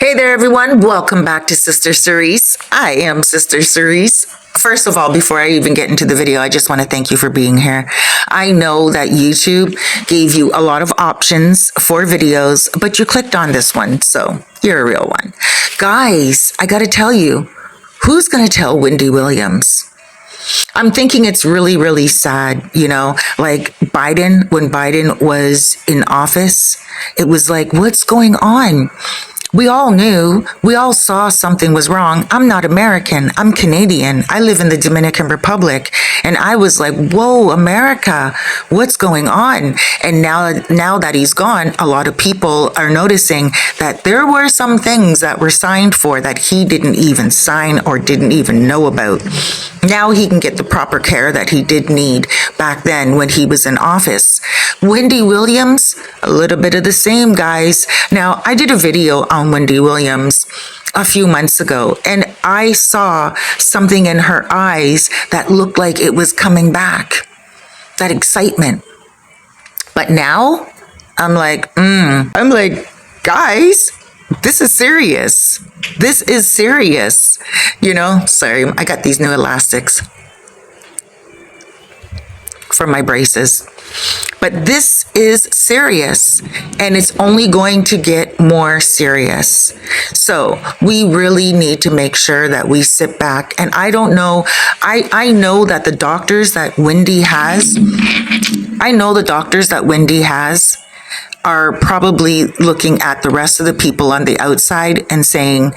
Hey there, everyone. Welcome back to Sister Cerise. I am Sister Cerise. First of all, before I even get into the video, I just want to thank you for being here. I know that YouTube gave you a lot of options for videos, but you clicked on this one, so you're a real one. Guys, I got to tell you, who's going to tell Wendy Williams? I'm thinking it's really, really sad, like Biden, when Biden was in office, it was like, what's going on? We all knew, we all saw something was wrong. I'm not American. I'm Canadian. I live in the Dominican Republic. And I was like, whoa, America, what's going on? And now that he's gone, a lot of people are noticing that there were some things that were signed for that he didn't even sign or didn't even know about. Now he can get the proper care that he did need back then when he was in office. Wendy Williams, a little bit of the same, guys. Now, I did a video on Wendy Williams a few months ago, and I saw something in her eyes that looked like it was coming back, that excitement. But now, I'm like, guys, this is serious. This is serious. Sorry, I got these new elastics for my braces. But this is serious, and it's only going to get more serious. So we really need to make sure that we sit back. And I don't know, I know that the doctors that Wendy has, are probably looking at the rest of the people on the outside and saying,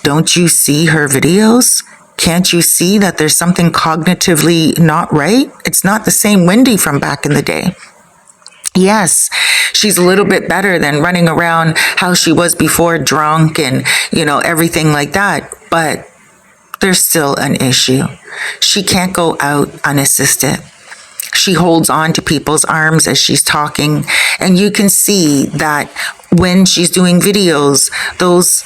don't you see her videos? Can't you see that there's something cognitively not right? It's not the same Wendy from back in the day. Yes, she's a little bit better than running around how she was before, drunk and, everything like that. But there's still an issue. She can't go out unassisted. She holds on to people's arms as she's talking. And you can see that when she's doing videos, those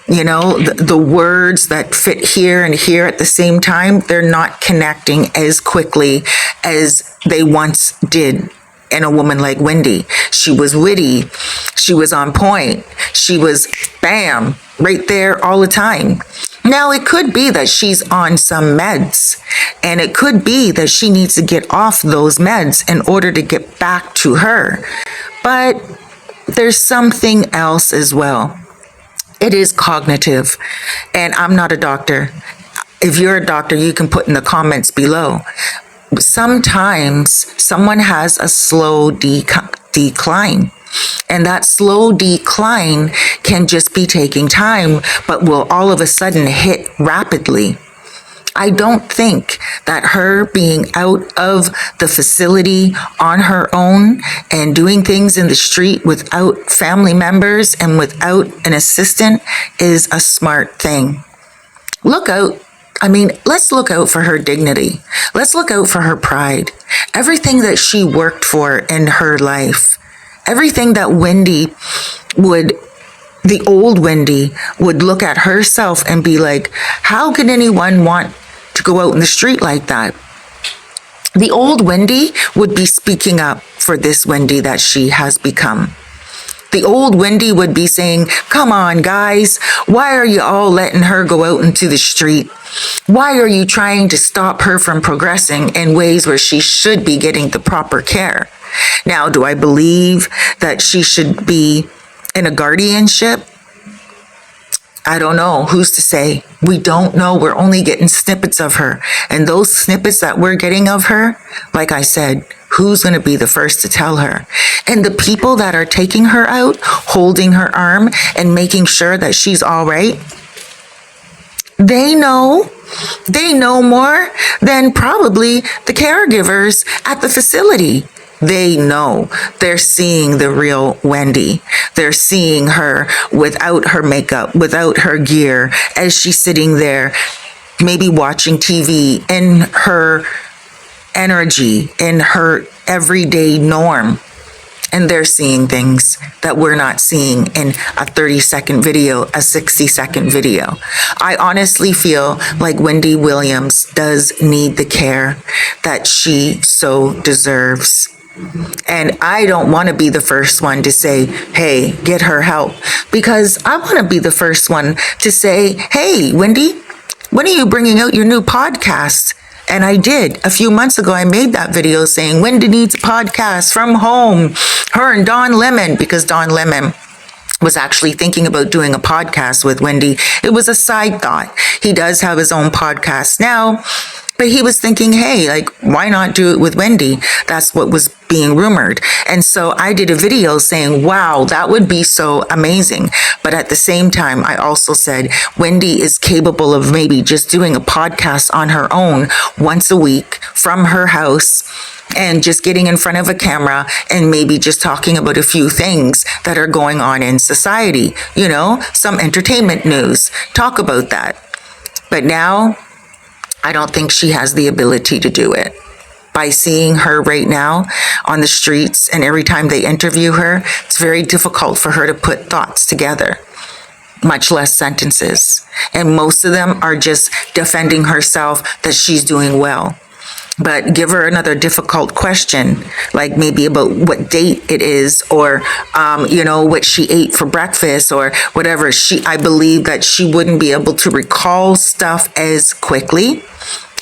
the words that fit here and here at the same time, they're not connecting as quickly as they once did in a woman like Wendy. She was witty. She was on point. She was bam, right there all the time. Now, it could be that she's on some meds, and it could be that she needs to get off those meds in order to get back to her. But there's something else as well. It is cognitive, and I'm not a doctor. If you're a doctor, you can put in the comments below. Sometimes someone has a slow decline, and that slow decline can just be taking time, but will all of a sudden hit rapidly. I don't think that her being out of the facility on her own and doing things in the street without family members and without an assistant is a smart thing. Look out. Let's look out for her dignity. Let's look out for her pride. Everything that she worked for in her life, everything that the old Wendy would look at herself and be like, how could anyone want to go out in the street like that? The old Wendy would be speaking up for this Wendy that she has become. The old Wendy would be saying, come on, guys, why are you all letting her go out into the street? Why are you trying to stop her from progressing in ways where she should be getting the proper care? Now, do I believe that she should be in a guardianship? I don't know. Who's to say? We don't know. We're only getting snippets of her. And those snippets that we're getting of her, like I said, who's going to be the first to tell her? And the people that are taking her out, holding her arm and making sure that she's all right, they know more than probably the caregivers at the facility. They know. They're seeing the real Wendy. They're seeing her without her makeup, without her gear, as she's sitting there, maybe watching TV, in her energy, in her everyday norm. And they're seeing things that we're not seeing in a 30-second video, a 60-second video. I honestly feel like Wendy Williams does need the care that she so deserves. And I don't want to be the first one to say, hey, get her help. Because I want to be the first one to say, hey, Wendy, when are you bringing out your new podcast? And I did. A few months ago, I made that video saying, Wendy needs a podcast from home. Her and Don Lemon, because Don Lemon was actually thinking about doing a podcast with Wendy. It was a side thought. He does have his own podcast now, but he was thinking, hey, like, why not do it with Wendy? That's what was being rumored. And so I did a video saying, wow, that would be so amazing. But at the same time, I also said, Wendy is capable of maybe just doing a podcast on her own once a week from her house, and just getting in front of a camera and maybe just talking about a few things that are going on in society, you know, some entertainment news, talk about that. But now I don't think she has the ability to do it. By seeing her right now on the streets, and every time they interview her, it's very difficult for her to put thoughts together, much less sentences. And most of them are just defending herself that she's doing well. But give her another difficult question, like maybe about what date it is, or, you know, what she ate for breakfast or whatever. I believe that she wouldn't be able to recall stuff as quickly,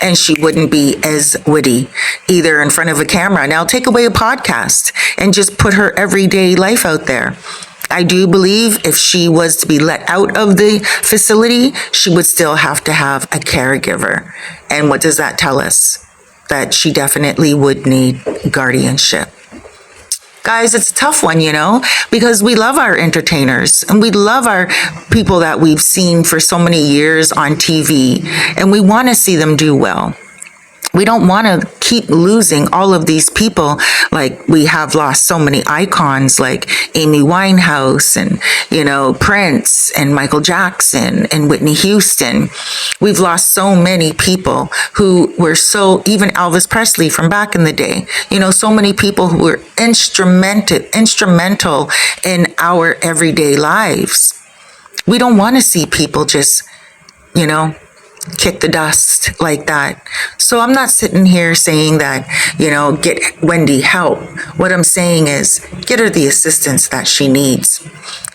and she wouldn't be as witty either in front of a camera. Now take away a podcast and just put her everyday life out there. I do believe if she was to be let out of the facility, she would still have to have a caregiver. And what does that tell us? That she definitely would need guardianship. Guys, it's a tough one, you know, because we love our entertainers and we love our people that we've seen for so many years on TV, and we want to see them do well. We don't want to keep losing all of these people. Like, we have lost so many icons like Amy Winehouse and, you know, Prince and Michael Jackson and Whitney Houston. We've lost so many people who were even Elvis Presley from back in the day. You know, so many people who were instrumental in our everyday lives. We don't want to see people just, you know, kick the dust like that. So I'm not sitting here saying that, you know, get Wendy help. What I'm saying is get her the assistance that she needs.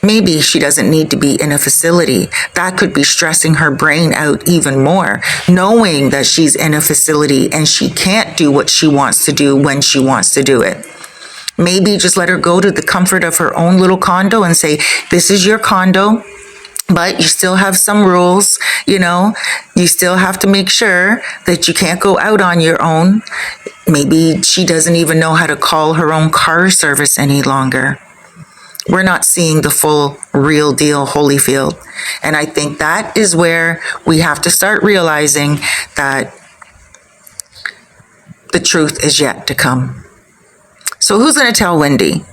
Maybe she doesn't need to be in a facility. That could be stressing her brain out even more, knowing that she's in a facility and she can't do what she wants to do when she wants to do it. Maybe just let her go to the comfort of her own little condo and say, this is your condo, but you still have some rules, you know, you still have to make sure that you can't go out on your own. Maybe she doesn't even know how to call her own car service any longer. We're not seeing the full, real deal Holyfield. And I think that is where we have to start realizing that the truth is yet to come. So who's going to tell Wendy?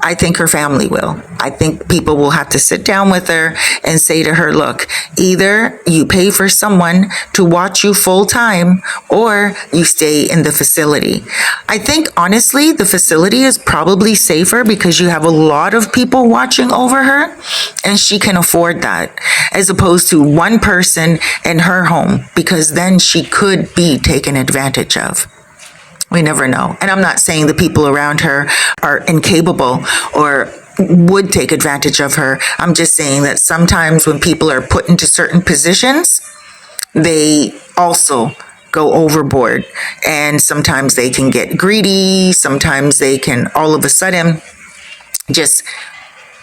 I think her family will. I think people will have to sit down with her and say to her, look, either you pay for someone to watch you full time or you stay in the facility. I think, honestly, the facility is probably safer because you have a lot of people watching over her and she can afford that, as opposed to one person in her home, because then she could be taken advantage of. We never know. And I'm not saying the people around her are incapable or would take advantage of her. I'm just saying that sometimes when people are put into certain positions, they also go overboard. And sometimes they can get greedy. Sometimes they can all of a sudden just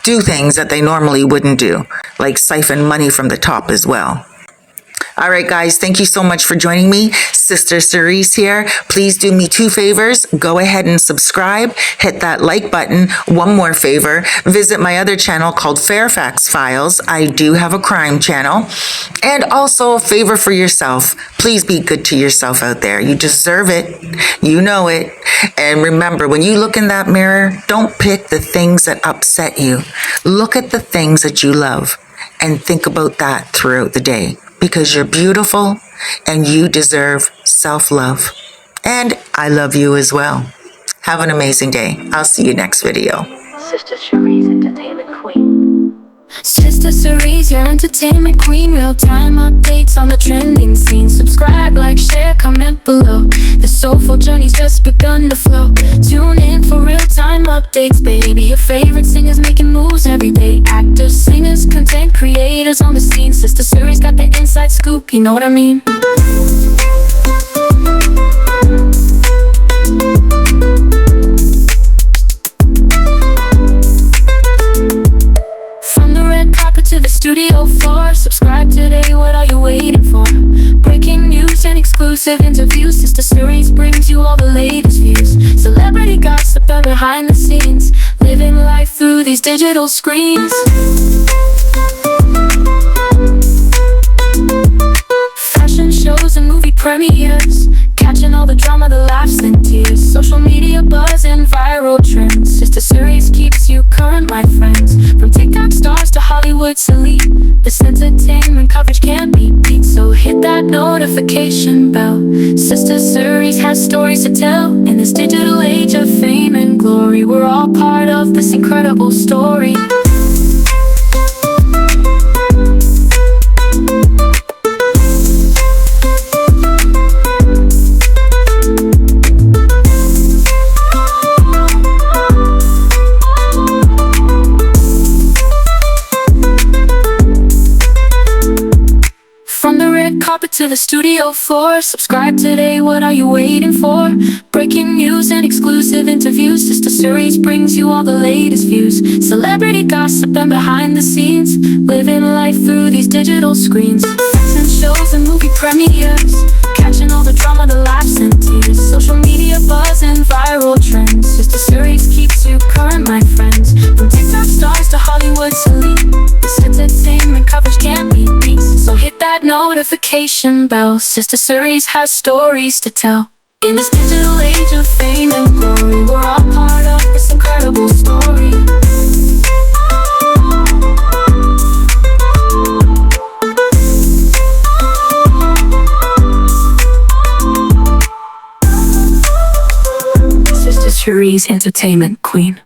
do things that they normally wouldn't do, like siphon money from the top as well. All right, guys, thank you so much for joining me. Sister Cerise here. Please do me two favors. Go ahead and subscribe. Hit that like button. One more favor. Visit my other channel called Fairfax Files. I do have a crime channel. And also a favor for yourself. Please be good to yourself out there. You deserve it. You know it. And remember, when you look in that mirror, don't pick the things that upset you. Look at the things that you love and think about that throughout the day. Because you're beautiful and you deserve self-love. And I love you as well. Have an amazing day. I'll see you next video. Sister Cerise, Entertainment Queen. Sister Cerise, your entertainment queen. Real-time updates on the trending scene. Subscribe, like, share, comment below. The soulful journey's just begun to flow. Tune in for real-time updates, baby. Your favorite singers making moves every day. Actors, singers, content creators on the scene. Sister Cerise got the inside scoop, you know what I mean? To the studio floor, subscribe today, what are you waiting for? Breaking news and exclusive interviews. Sister Cerise brings you all the latest views. Celebrity gossip and behind the scenes, living life through these digital screens. Fashion shows and movie premieres, catching all the drama, the laughs and tears. Social media buzz and viral trends. Sister Cerise keeps you current, my friends. From TikTok stars to Hollywood's elite, this entertainment coverage can't be beat. So hit that notification bell. Sister Cerise has stories to tell. In this digital age of fame and glory, we're all part of this incredible story. Carpet to the studio floor, subscribe today, what are you waiting for? Breaking news and exclusive interviews. Sister Cerise brings you all the latest views. Celebrity gossip and behind the scenes, living life through these digital screens. Fashion shows and movie premieres, catching all the drama, the laughs and tears. Social media buzz and viral trends. Sister Cerise keeps you current, my friends. From TikTok stars to Hollywood's elite, this entertainment coverage can't be beat. So hit that notification bell. Sister Cerise has stories to tell. In this digital age of fame and glory, we're all part of this incredible story. Sister Cerise, entertainment queen.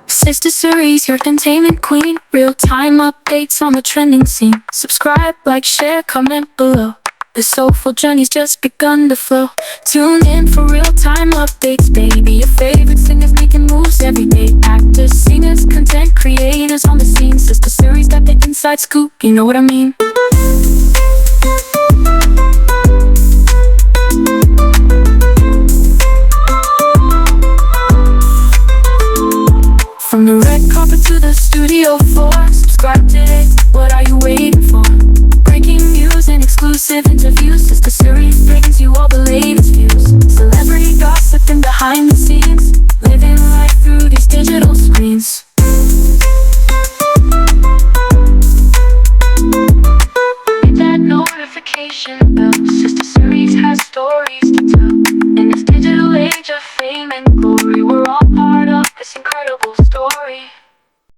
Sister Cerise, your entertainment queen. Real-time updates on the trending scene. Subscribe, like, share, comment below. The soulful journey's just begun to flow. Tune in for real-time updates, baby. Your favorite singers making moves every day. Actors, singers, content creators on the scene. Sister Cerise got the inside scoop, you know what I mean? From the red carpet to the studio floor, subscribe today, what are you waiting for? Breaking news and exclusive interviews. Sister Cerise brings you all the latest views. Celebrity gossip and behind the scenes, living life through these digital screens. Hit that notification bell. Sister